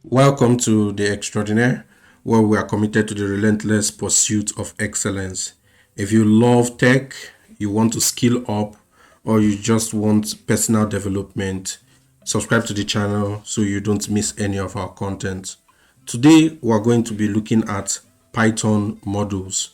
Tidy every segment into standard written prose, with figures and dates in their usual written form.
Welcome to The Extraordinaire, where we are committed to the relentless pursuit of excellence. If you love tech, you want to skill up, or you just want personal development, subscribe to the channel so you don't miss any of our content. Today, we are going to be looking at Python modules.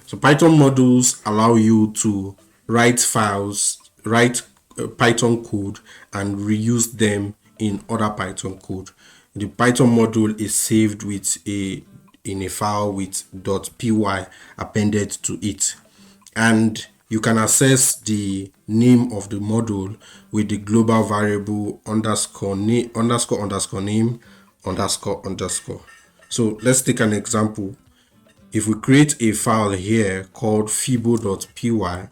So, Python modules allow you to write files, write Python code, and reuse them in other Python code. The Python module is saved with in a file with .py appended to it, and you can access the name of the module with the global variable underscore name underscore. So let's take an example. If we create a file here called fibo.py,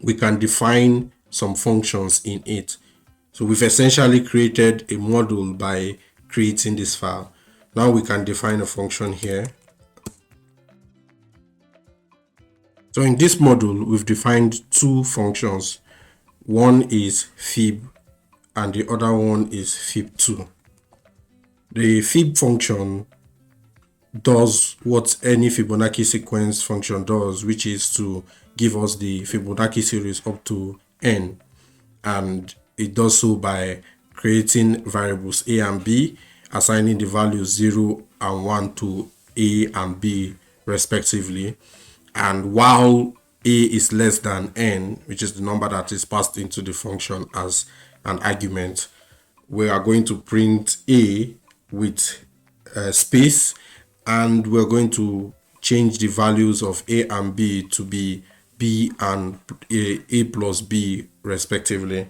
we can define some functions in it. So we've essentially created a module by creating this file. Now we can define a function here. So in this module, we've defined two functions. One is fib and the other one is fib2. The fib function does what any Fibonacci sequence function does, which is to give us the Fibonacci series up to n, and it does so by creating variables a and b, assigning the values 0 and 1 to a and b respectively, and while a is less than n, which is the number that is passed into the function as an argument, we are going to print a with space, and we're going to change the values of a and b to be b and a plus b respectively.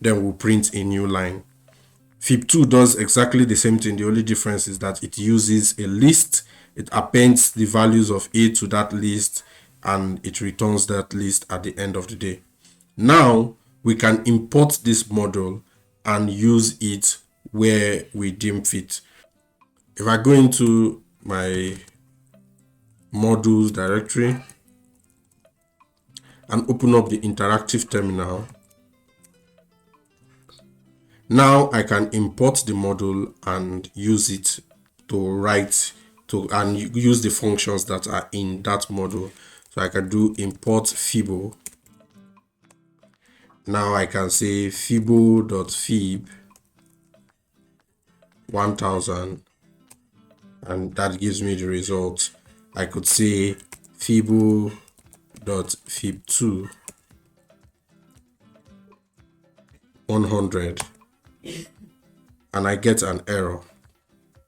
Then we'll print a new line. Fib2 does exactly the same thing. The only difference is that it uses a list. It appends the values of a to that list, and it returns that list at the end of the day. Now we can import this module and use it where we deem fit. If I go into my modules directory and open up the interactive terminal, now I can import the module and use it to write and use the functions that are in that module. So I can do import fibo. Now I can say fibo.fib 1000, and that gives me the result. I could say fibo.fib2 100, and I get an error.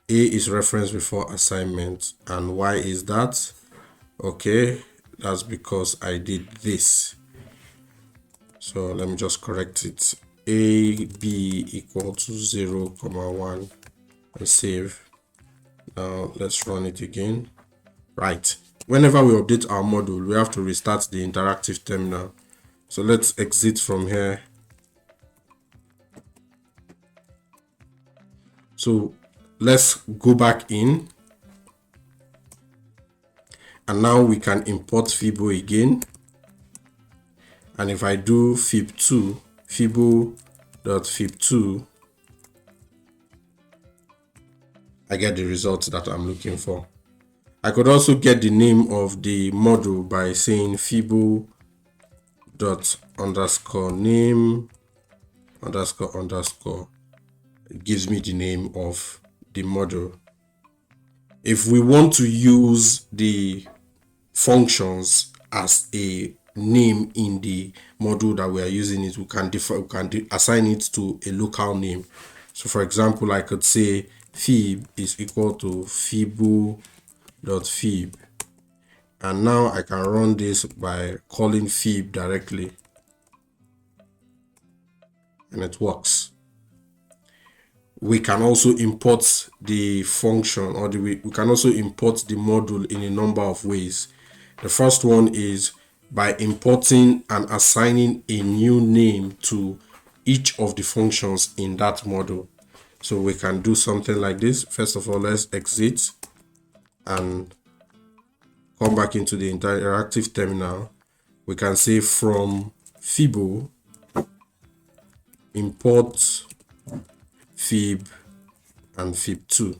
A is referenced before assignment, and why is that? Okay, that's because I did this. So let me just correct it. A, B equal to 0, 1, and save. Now let's run it again. Right. Whenever we update our module, we have to restart the interactive terminal. So let's exit from here. So let's go back in, and now we can import fibo again. And if I do fib2, fibo.fib2, I get the results that I'm looking for. I could also get the name of the module by saying fibo._name__. It gives me the name of the module. If we want to use the functions as a name in the module that we are using it, we can assign it to a local name. So for example, I could say fib is equal to fibo.fib, and now I can run this by calling fib directly, and it works. We can also import the function, or we can also import the module in a number of ways. The first one is by importing and assigning a new name to each of the functions in that module. So we can do something like this. First of all, let's exit and come back into the interactive terminal. We can say from fibo import fib and fib2.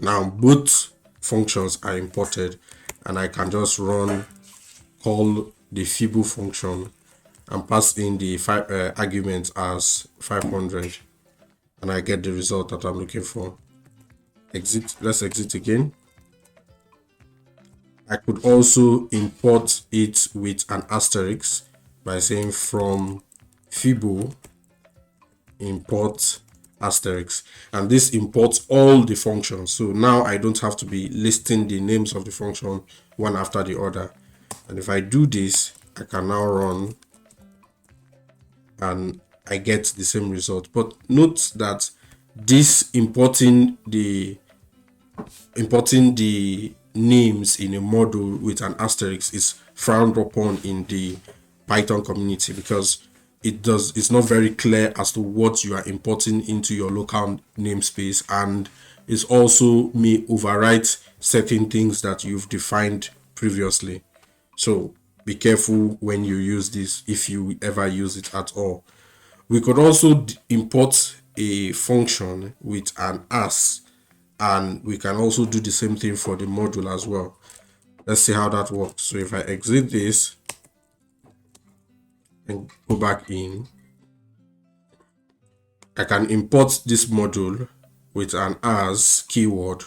Now both functions are imported, and I can just call the fibo function and pass in the argument as 500, and I get the result that I'm looking for. Let's exit again. I could also import it with an asterisk by saying from fibo import asterisk, and this imports all the functions. So now I don't have to be listing the names of the function one after the other. And if I do this, I can now run and I get the same result. But note that this importing the names in a module with an asterisk is frowned upon in the Python community, because it's not very clear as to what you are importing into your local namespace, and it also may overwrite certain things that you've defined previously. So be careful when you use this, if you ever use it at all. We could also import a function with an as, and we can also do the same thing for the module as well. Let's see how that works. So if I exit this and go back in, I can import this module with an as keyword.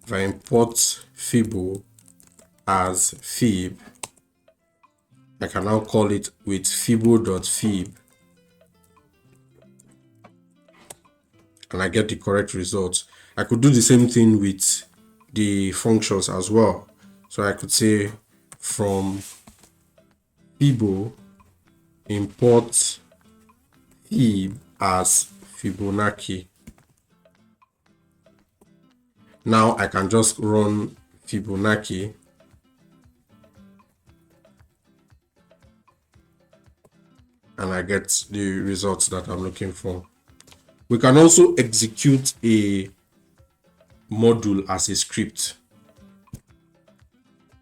If I import fibo as fib, I can now call it with fibo.fib, and I get the correct results. I could do the same thing with the functions as well. So I could say from fibo import fib as Fibonacci. Now I can just run Fibonacci, and I get the results that I'm looking for. We can also execute a module as a script.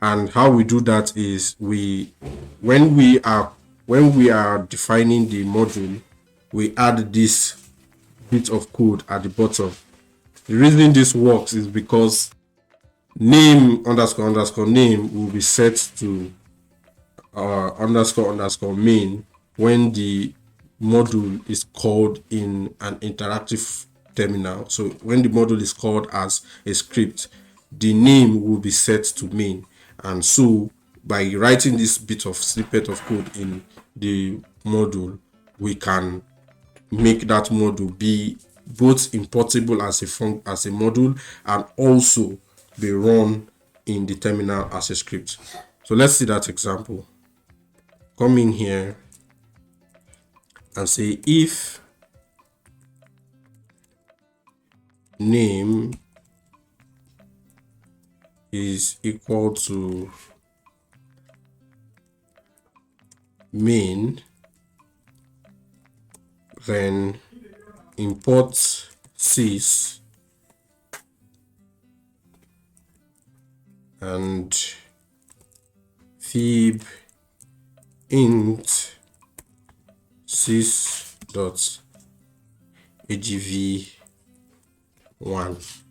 And how we do that is when we are defining the module, we add this bit of code at the bottom. The reason this works is because name __ name will be set to __ main when the module is called in an interactive terminal. So when the module is called as a script, the name will be set to main. And so by writing this bit of snippet of code in the module, we can make that module be both importable as a module and also be run in the terminal as a script. So let's see that example. Come in here and say if name is equal to main, then import sys and fib int sys.agv1.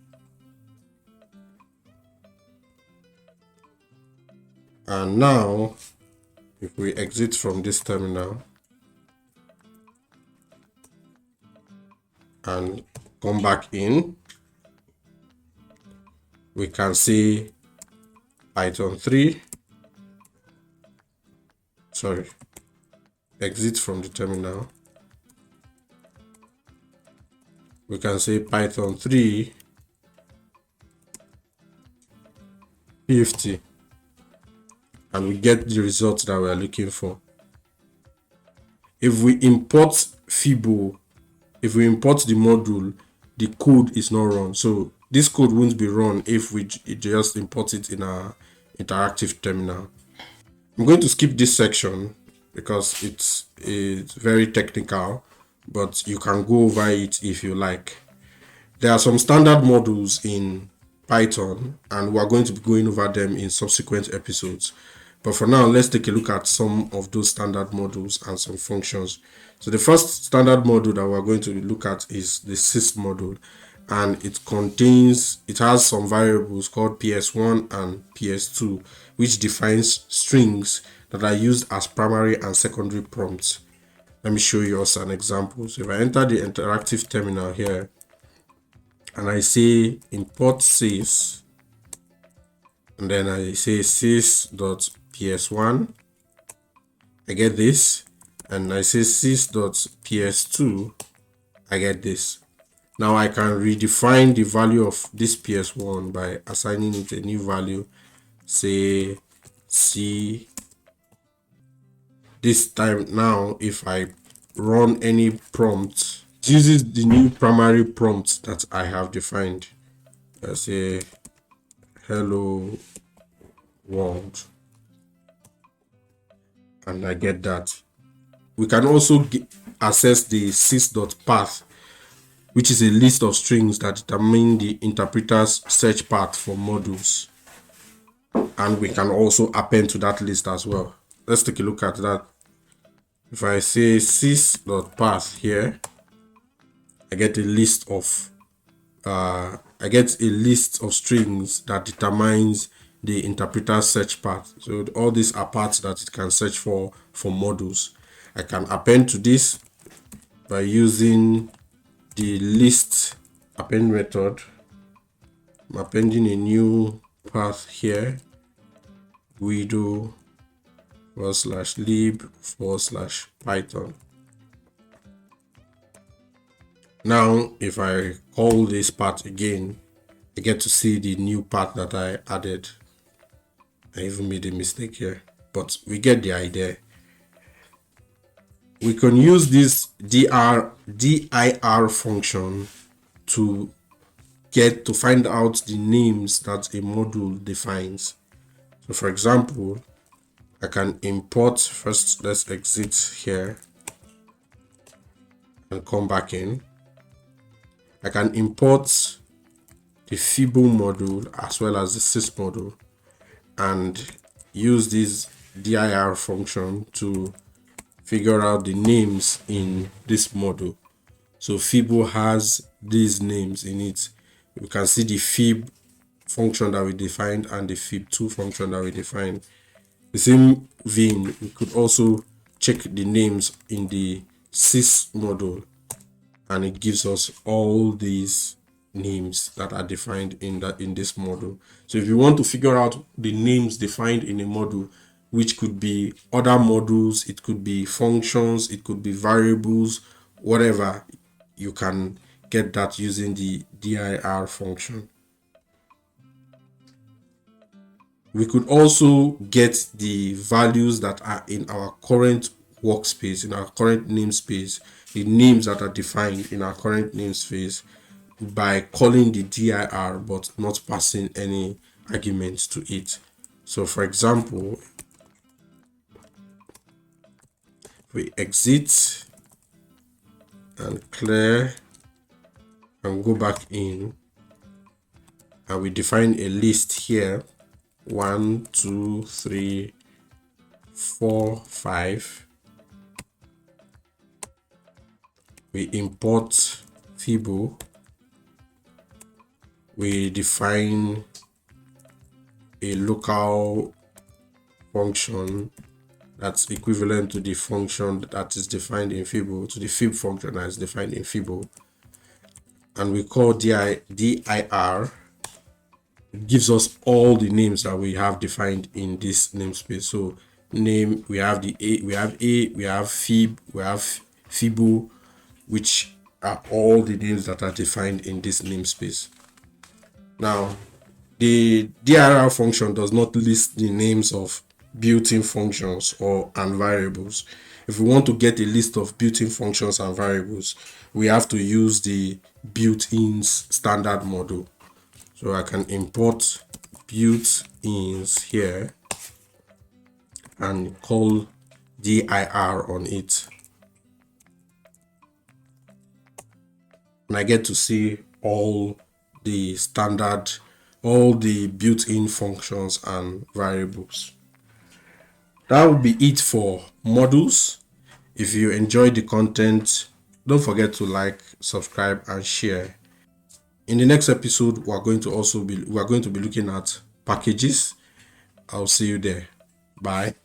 And now if we exit from this terminal and come back in, we can say Python 3, exit from the terminal. We can say Python 3 50, and we get the results that we are looking for. If we import Fibo, if we import the module, the code is not run. So this code won't be run if we just import it in our interactive terminal. I'm going to skip this section because it's very technical, but you can go over it if you like. There are some standard modules in Python, and we're going to be going over them in subsequent episodes. But for now, let's take a look at some of those standard modules and some functions. So the first standard module that we're going to look at is the sys module, and it has some variables called ps1 and ps2, which defines strings that are used as primary and secondary prompts. Let me show you also an example. So if I enter the interactive terminal here and I say import sys, and then I say sys.ps1, I get this, and I say sys.ps2, I get this. Now I can redefine the value of this ps1 by assigning it a new value, say c. This time now, if I run any prompt, it uses the new primary prompt that I have defined. I say hello world, and I get that. We can also access the sys.path, which is a list of strings that determine the interpreter's search path for modules, and we can also append to that list as well. Let's take a look at that. If I say sys.path here, I get a list of strings that determines the interpreter search path. So all these are paths that it can search for modules. I can append to this by using the list append method. I'm appending a new path here, guido /lib/python. Now, if I call this path again, I get to see the new path that I added. I even made a mistake here, but we get the idea. We can use this dir function to find out the names that a module defines. So for example, I can import, first let's exit here and come back in. I can import the Fibo module as well as the sys module and use this dir function to figure out the names in this module. So Fibo has these names in it. You can see the fib function that we defined and the fib2 function that we defined. The same vein, we could also check the names in the sys module, and it gives us all these names that are defined in this module. So if you want to figure out the names defined in a module, which could be other modules, it could be functions, it could be variables, whatever, you can get that using the dir function. We could also get the values that are in our current workspace, in our current namespace, the names that are defined in our current namespace, by calling the dir but not passing any arguments to it. So for example, we exit and clear and go back in, and we define a list here, 1 2 3 4 5. We import Fibo, we define a local function that's equivalent to the function that is defined in Fibo, to the fib function that is defined in Fibo, and we call dir. It gives us all the names that we have defined in this namespace. So name, we have we have fib, we have Fibo, which are all the names that are defined in this namespace. Now, the dir function does not list the names of built-in functions and variables. If we want to get a list of built-in functions and variables, we have to use the built-ins standard module. So I can import built-ins here and call dir on it, and I get to see all the built-in functions and variables. that will be it for modules. If you enjoyed the content, don't forget to like, subscribe, and share. In the next episode, we are going to be looking at packages. I'll see you there. Bye.